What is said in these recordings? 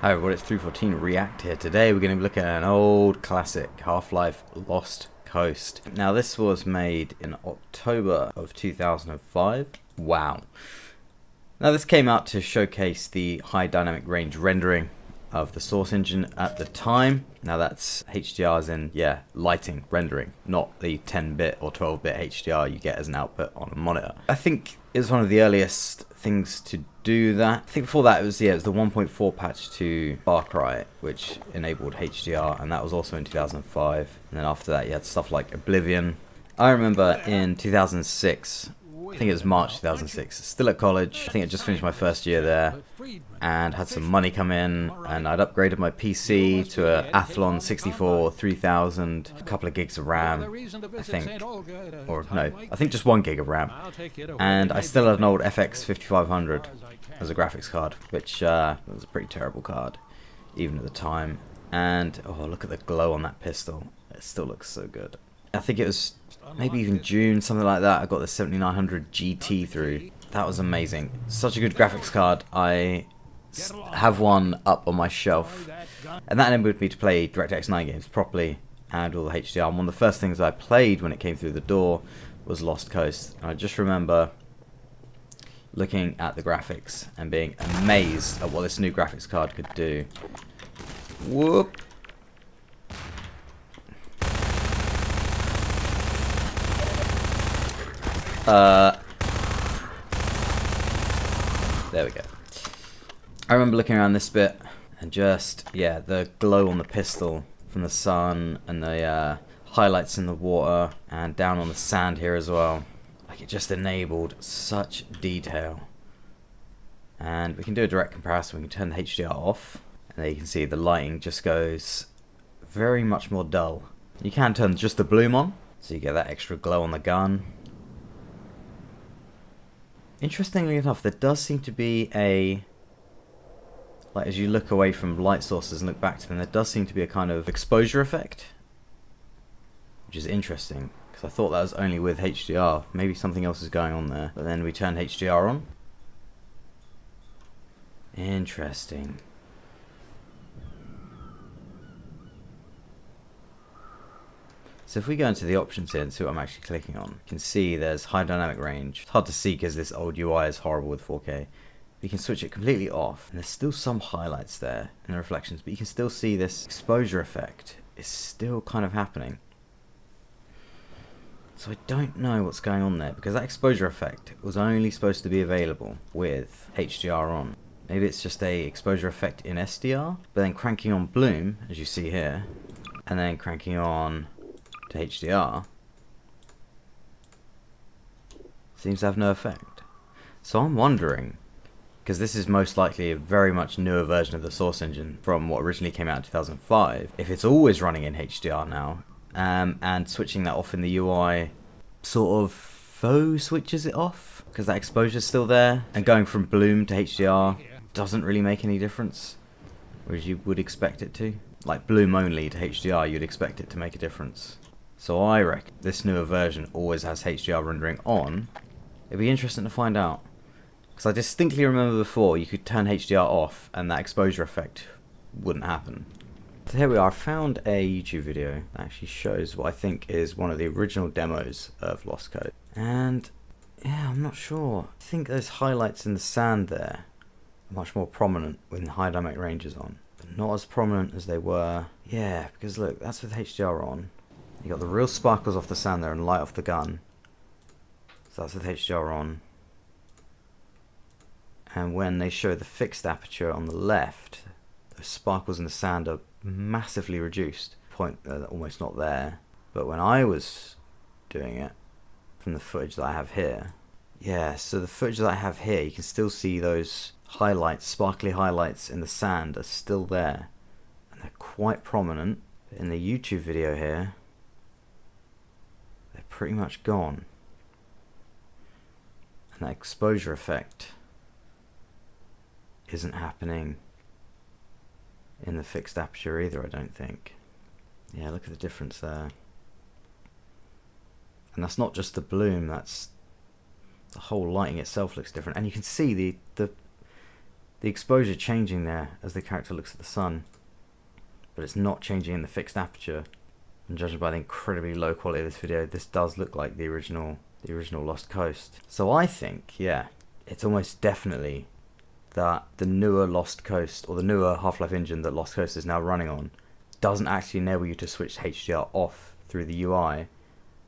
Hi everyone, it's 314 React here. Today we're going to be looking at an old classic, Half-Life Lost Coast. Now this was made in October of 2005. Wow. Now this came out to showcase the high dynamic range rendering of the source engine at the time. Now that's HDRs in, lighting rendering, not the 10-bit or 12-bit HDR you get as an output on a monitor. I think it was one of the earliest things to do that. I think before that it was the 1.4 patch to Far Cry, which enabled HDR, and that was also in 2005. And then after that you had stuff like Oblivion. I remember in 2006, I think it was March 2006, still at college. I think I just finished my first year there and had some money come in, and I'd upgraded my PC to a Athlon 64 3000, a couple of gigs of RAM, I think, or no, I think just 1 gig of RAM, and I still had an old FX 5500 as a graphics card, which was a pretty terrible card, even at the time. And oh, look at the glow on that pistol, it still looks so good. I think it was maybe even June, something like that, I got the 7900 GT through. That was amazing. Such a good graphics card. I have one up on my shelf, and that enabled me to play DirectX 9 games properly and all the HDR. And one of the first things I played when it came through the door was Lost Coast. And I just remember looking at the graphics and being amazed at what this new graphics card could do. Whoop! There we go. I remember looking around this bit and just, the glow on the pistol from the sun and the highlights in the water and down on the sand here as well. Like, it just enabled such detail. And we can do a direct comparison. We can turn the HDR off, and there you can see the lighting just goes very much more dull. You can turn just the bloom on, so you get that extra glow on the gun. Interestingly enough, there does seem to be a, like, as you look away from light sources and look back to them, there does seem to be a kind of exposure effect, which is interesting, because I thought that was only with HDR. Maybe something else is going on there. But then we turn HDR on. Interesting. So if we go into the options here and see what I'm actually clicking on, you can see there's high dynamic range. It's hard to see because this old UI is horrible with 4K. You can switch it completely off, and there's still some highlights there in the reflections, but you can still see this exposure effect is still kind of happening. So I don't know what's going on there, because that exposure effect was only supposed to be available with HDR on. Maybe it's just a exposure effect in SDR, but then cranking on bloom, as you see here, and then cranking on to HDR seems to have no effect. So I'm wondering, because this is most likely a very much newer version of the source engine from what originally came out in 2005, if it's always running in HDR now, and switching that off in the UI sort of faux switches it off, because that exposure is still there, and going from bloom to HDR doesn't really make any difference, whereas you would expect it to. Like bloom only to HDR, you'd expect it to make a difference. So I reckon this newer version always has HDR rendering on. It'd be interesting to find out, because I distinctly remember before you could turn HDR off and that exposure effect wouldn't happen. So here we are. I found a YouTube video that actually shows what I think is one of the original demos of Lost Coast. And yeah, I'm not sure. I think those highlights in the sand there are much more prominent when high dynamic range is on, but not as prominent as they were. Yeah, because look, that's with HDR on. You got the real sparkles off the sand there and light off the gun. So that's with HDR on. And when they show the fixed aperture on the left, the sparkles in the sand are massively reduced. Point almost not there. But when I was doing it, from the footage that I have here, so the footage that I have here, you can still see those highlights, sparkly highlights in the sand are still there. And they're quite prominent. In the YouTube video here, they're pretty much gone. And that exposure effect isn't happening in the fixed aperture either, I don't think. Yeah, look at the difference there. And that's not just the bloom, that's the whole lighting itself looks different. And you can see the the exposure changing there as the character looks at the sun, but it's not changing in the fixed aperture. And judging by the incredibly low quality of this video, this does look like the original Lost Coast. So I think, yeah, it's almost definitely that the newer Lost Coast, or the newer Half-Life engine that Lost Coast is now running on, doesn't actually enable you to switch HDR off through the UI.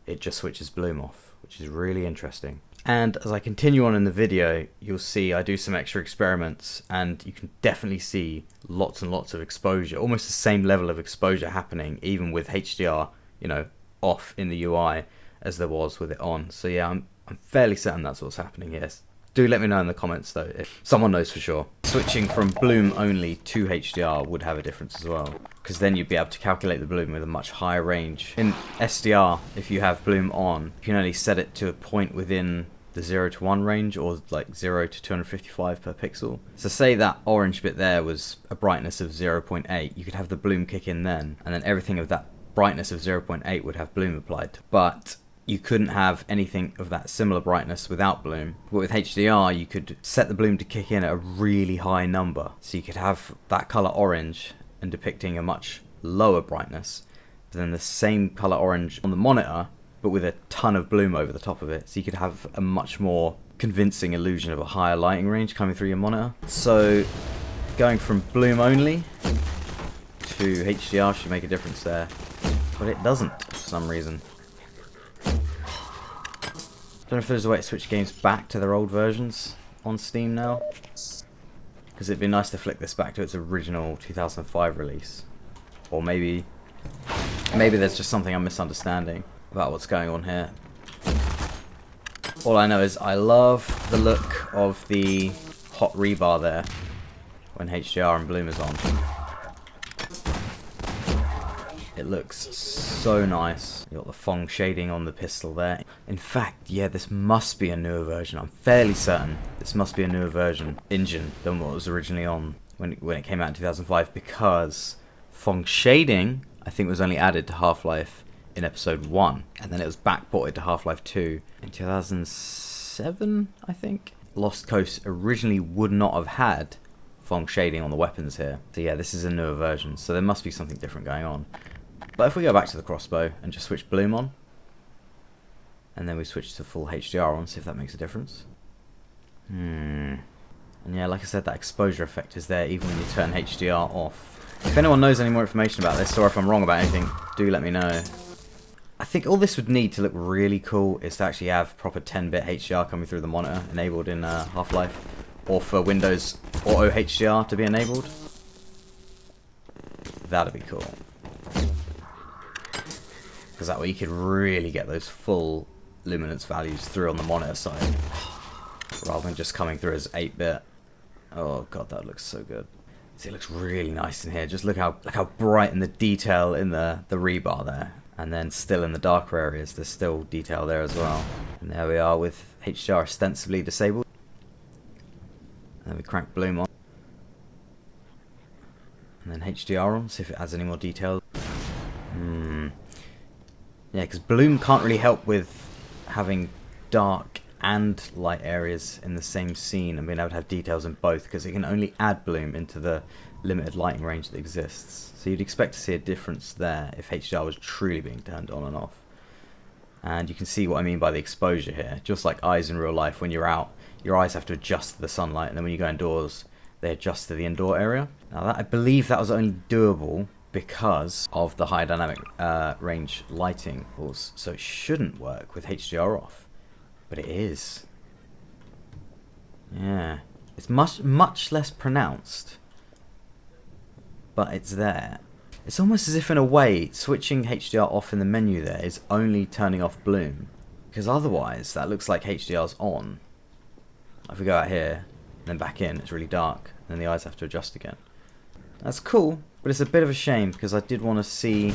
It just switches bloom off, which is really interesting. And as I continue on in the video, you'll see I do some extra experiments, and you can definitely see lots and lots of exposure, almost the same level of exposure happening even with HDR, you know, off in the UI as there was with it on. So yeah, I'm fairly certain that's what's happening. Yes. Do let me know in the comments though if someone knows for sure. Switching from bloom only to HDR would have a difference as well, because then you'd be able to calculate the bloom with a much higher range. In SDR, if you have bloom on, you can only set it to a point within the 0 to 1 range, or like 0 to 255 per pixel. So say that orange bit there was a brightness of 0.8, you could have the bloom kick in then, and then everything of that brightness of 0.8 would have bloom applied. But you couldn't have anything of that similar brightness without bloom. But with HDR, you could set the bloom to kick in at a really high number. So you could have that color orange and depicting a much lower brightness, but then the same color orange on the monitor, but with a ton of bloom over the top of it. So you could have a much more convincing illusion of a higher lighting range coming through your monitor. So going from bloom only to HDR should make a difference there, but it doesn't for some reason. Don't know if there's a way to switch games back to their old versions on Steam now, because it'd be nice to flick this back to its original 2005 release. Or maybe there's just something I'm misunderstanding about what's going on here. All I know is I love the look of the hot rebar there when HDR and bloom is on. It looks so nice. You got the Fong shading on the pistol there. In fact, yeah, this must be a newer version. I'm fairly certain this must be a newer version engine than what was originally on when it came out in 2005, because Fong shading I think was only added to Half-Life in episode 1, and then it was backported to Half-Life 2 in 2007, I think. Lost Coast originally would not have had Fong shading on the weapons here. So yeah, this is a newer version, so there must be something different going on. But if we go back to the crossbow and just switch bloom on, and then we switch to full HDR on, see if that makes a difference. And yeah, like I said, that exposure effect is there even when you turn HDR off. If anyone knows any more information about this, or if I'm wrong about anything, do let me know. I think all this would need to look really cool is to actually have proper 10-bit HDR coming through the monitor enabled in Half-Life, or for Windows Auto HDR to be enabled. That'd be cool. Because that way you could really get those full luminance values through on the monitor side, rather than just coming through as 8-bit. Oh god, that looks so good. See, it looks really nice in here. Just look how bright and the detail in the rebar there. And then still in the darker areas, there's still detail there as well. And there we are with HDR ostensibly disabled. And then we crank bloom on. And then HDR on, see if it adds any more detail. Yeah, because bloom can't really help with having dark and light areas in the same scene and being able to have details in both, because it can only add bloom into the limited lighting range that exists. So you'd expect to see a difference there if HDR was truly being turned on and off. And you can see what I mean by the exposure here. Just like eyes in real life, when you're out, your eyes have to adjust to the sunlight, and then when you go indoors, they adjust to the indoor area. Now that, I believe that was only doable because of the high dynamic range lighting rules, so it shouldn't work with HDR off, but it is. Yeah, it's much less pronounced, but it's there. It's almost as if in a way switching HDR off in the menu there is only turning off bloom, because otherwise that looks like HDR's on. If we go out here and then back in, it's really dark, and then the eyes have to adjust again. That's cool, but it's a bit of a shame because I did want to see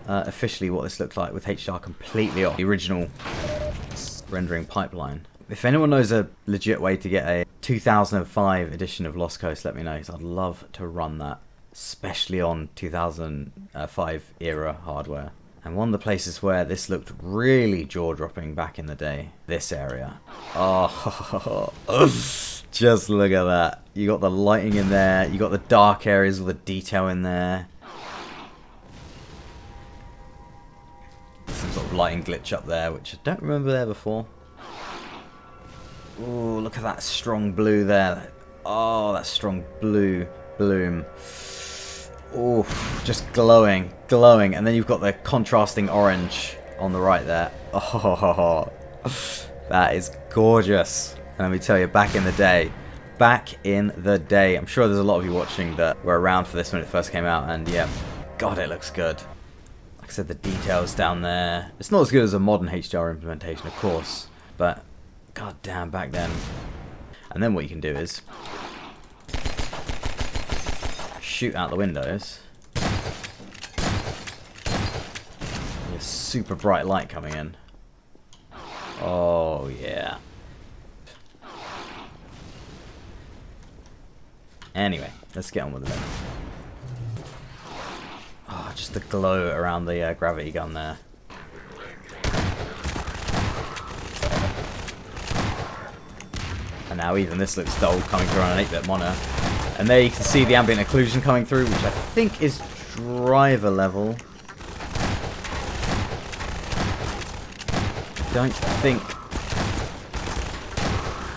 officially what this looked like with HDR completely off the original rendering pipeline. If anyone knows a legit way to get a 2005 edition of Lost Coast, let me know, because I'd love to run that, especially on 2005 era hardware. And one of the places where this looked really jaw-dropping back in the day, this area. Oh, just look at that. You got the lighting in there. You got the dark areas with the detail in there. Some sort of lighting glitch up there, which I don't remember there before. Ooh, look at that strong blue there. Oh, that strong blue bloom. Ooh, just glowing, glowing. And then you've got the contrasting orange on the right there. Oh, that is gorgeous. And let me tell you, back in the day, I'm sure there's a lot of you watching that were around for this when it first came out, and yeah, God, it looks good. Like I said, the details down there. It's not as good as a modern HDR implementation, of course, but god damn, back then. And then what you can do is shoot out the windows. There's super bright light coming in. Oh yeah. Anyway, let's get on with it. Oh, just the glow around the gravity gun there. And now even this looks dull coming through on an 8-bit monitor. And there you can see the ambient occlusion coming through, which I think is driver level. I don't think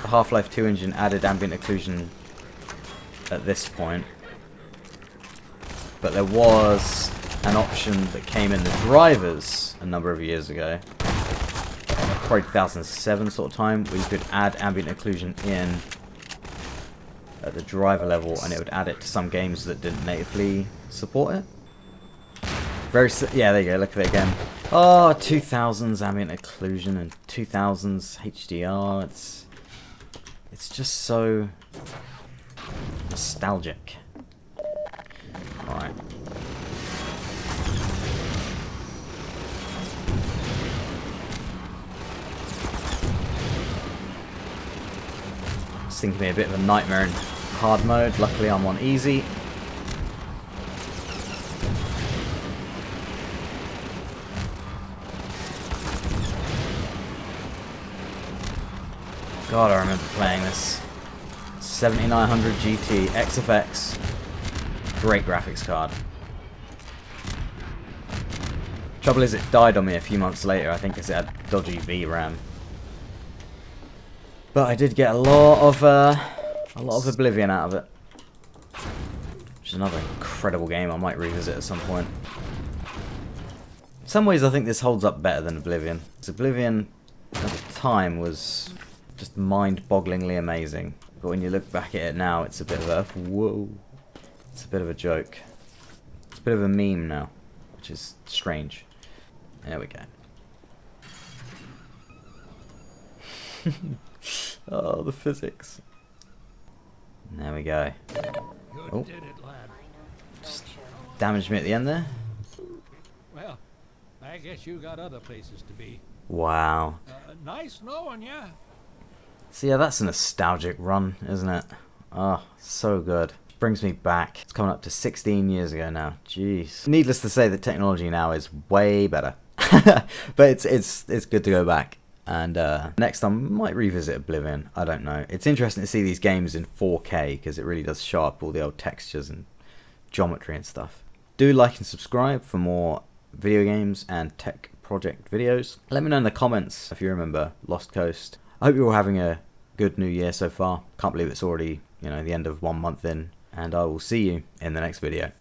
the Half-Life 2 engine added ambient occlusion at this point, but there was an option that came in the drivers a number of years ago, probably 2007 sort of time, where you could add ambient occlusion in at the driver level, and it would add it to some games that didn't natively support it. Yeah, there you go, look at it again. Oh, 2000s ambient occlusion and 2000s HDR. It's just so nostalgic. Alright. This thing can be a bit of a nightmare in hard mode. Luckily I'm on easy. God, I remember playing this. 7900 GT XFX, great graphics card. Trouble is, it died on me a few months later, I think, because it had dodgy VRAM. But I did get a lot of Oblivion out of it, which is another incredible game I might revisit at some point. In some ways, I think this holds up better than Oblivion. Because Oblivion at the time was just mind-bogglingly amazing. But when you look back at it now, it's a bit of a whoa. It's a bit of a joke. It's a bit of a meme now, which is strange. There we go. Oh, the physics. There we go. Oh, just damaged me at the end there. Well, I guess you got other places to be. Wow. Nice knowing ya. So yeah, that's a nostalgic run, isn't it? Oh, so good. Brings me back. It's coming up to 16 years ago now. Jeez. Needless to say, the technology now is way better. But it's good to go back. And next time, I might revisit Oblivion. I don't know. It's interesting to see these games in 4K, because it really does show up all the old textures and geometry and stuff. Do like and subscribe for more video games and tech project videos. Let me know in the comments if you remember Lost Coast. I hope you're all having a good new year so far. Can't believe it's already, the end of 1 month in. And I will see you in the next video.